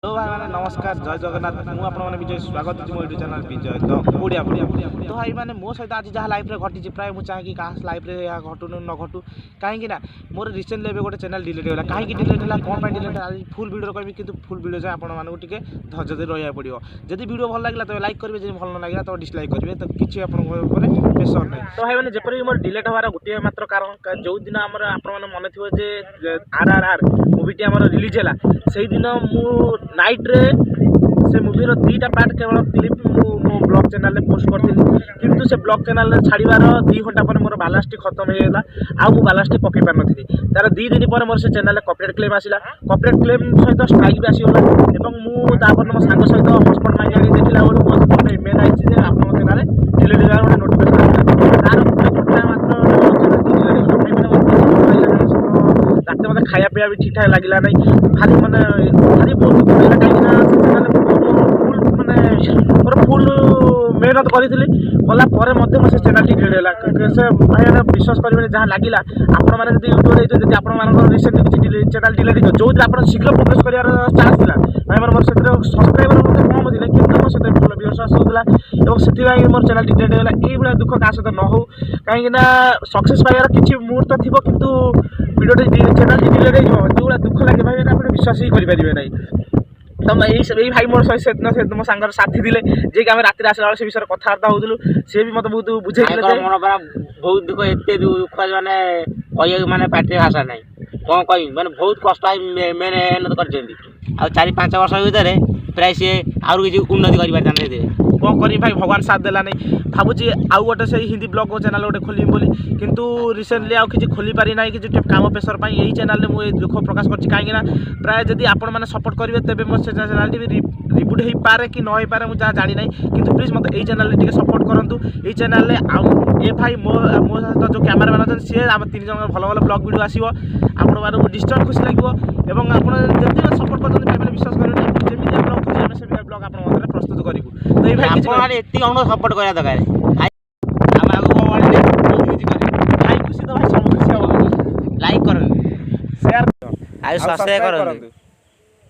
hello भाई मैंने नमस्कार जय जगन्नाथ मुझे आपने विजय स्वागत है मो YouTube channel Vijay the Odia तो भाई मैंने मो सहित आज जहाँ लाइफ में घटी प्राय मुझे चाहे कि क्या लाइफ में या घटू न घटू कहीं मोर रिसेंटली गोटे चैनल डिलीट होगा कहीं डिलीट है कौन डिलीट है आज फुल वीडियो कहि कि फुल वीडियो जाए आपको टे धैर्य धरी रहा पड़ो जब वीडियो भल लगे तो लाइक करेंगे जब भल न लगे तो डिसलाइक करेंगे तो किसी प्रेसर नहीं तो भाई मैंने जपरी मोर डिलीट हमार गोटे मात्र कारण जो दिन आम आपने मन थे RRR मूवीटी आम रिलीज है से दिन मु नाइट रे से मूवीर दुईटा पार्ट केवल क्लिप मो ब्लॉग चैनल रे पोस्ट करथिली किंतु से ब्लॉग चैनल रे छाड़ीबार 2 घंटा पर मोर बालास्ट खत्म हो गला आ मु बालास्ट पकई पार नथि तार 2 दिन पर मोर से चैनल रे कॉपीराइट क्लेम आसिला कॉपीराइट क्लेम सहित स्ट्राइक भी आसीगला एवं मु तापर मो सांग सहित हॉटस्पॉट मांगी आनी देखिला बेलू मो ईमेल आइछि जे आपन चैनल रे डिलीट होगा गोटे नोटिफिकेशन तार घटना मात्र रात मत खाया पिया भी ठीक ठाक लगला नहीं भारी माने भारी बहुत कहीं फुल मेहनत करी कला से चैनल डिलीट है से भाई विश्वास करेंगे जहाँ लगे आपण मैंने यूट्यूब जब आप रिसेंटली किसी चैनल डिलीट हो जो आप शीघ्र प्रोग्रेस कर चान्स था भाई मोर से सब्सक्राइबर कम थे कि भल व्यूअर्स आसूला और मोर चैनल डिलीट होगा ये दुख क्या सहित न हो कहीं सक्सेस पाइबार किसी मुहूर्त थी कितु वीडियो चैनल डिलीट हो जो दुख लगे भाई आप विश्वास ही करेंगे नहीं तो यही भाई मोर सहित मो सांगर साथी थे जे कि आम रात आसला से विषय कथबार्ता होलु सी भी मतलब बहुत बुझे मन परा बहुत दुख एत दुख माने कह माने पाटे भाषा ना कौन कह मैंने बहुत कष्ट मेहनत कर 4-5 वर्ष भर प्राय सी आउ किसी उन्नति कर कौन करी भाई भगवान साथ देला नहीं भावुची आउ गोटे से हिंदी ब्लॉग चैनल गोटे खोलमी बोली किंतु रिसेंटली आउ किसी खोली पारि ना कि काम प्रेसर पर यही चैनल में मुझे दुख प्रकाश कर कहीं प्राय जदि आपण मैंने सपोर्ट करेंगे तेज मो चैनल टी रिबुट हो पारे कि न हो पारे मुझे जानी ना कि प्लीज मत यही चैनल टे सपोर्ट करूँ ये चैनल ए भाई मो सहित जो कैमेरामैन अच्छे सी आम 3 जन भल भल ब्लॉग वीडियो आसो आपण डिस्टर्ब खुशी लगे और आपड़ी सपोर्ट कर विश्वास करेंगे जमी आप खुशी से ब्लॉग आप प्रस्तुत करूँ तो ये भाई एति सपोर्ट करा दरकार भाई खुशी तो भाई सब खुशी हम लाइक कर शेयर सब्सक्राइब कर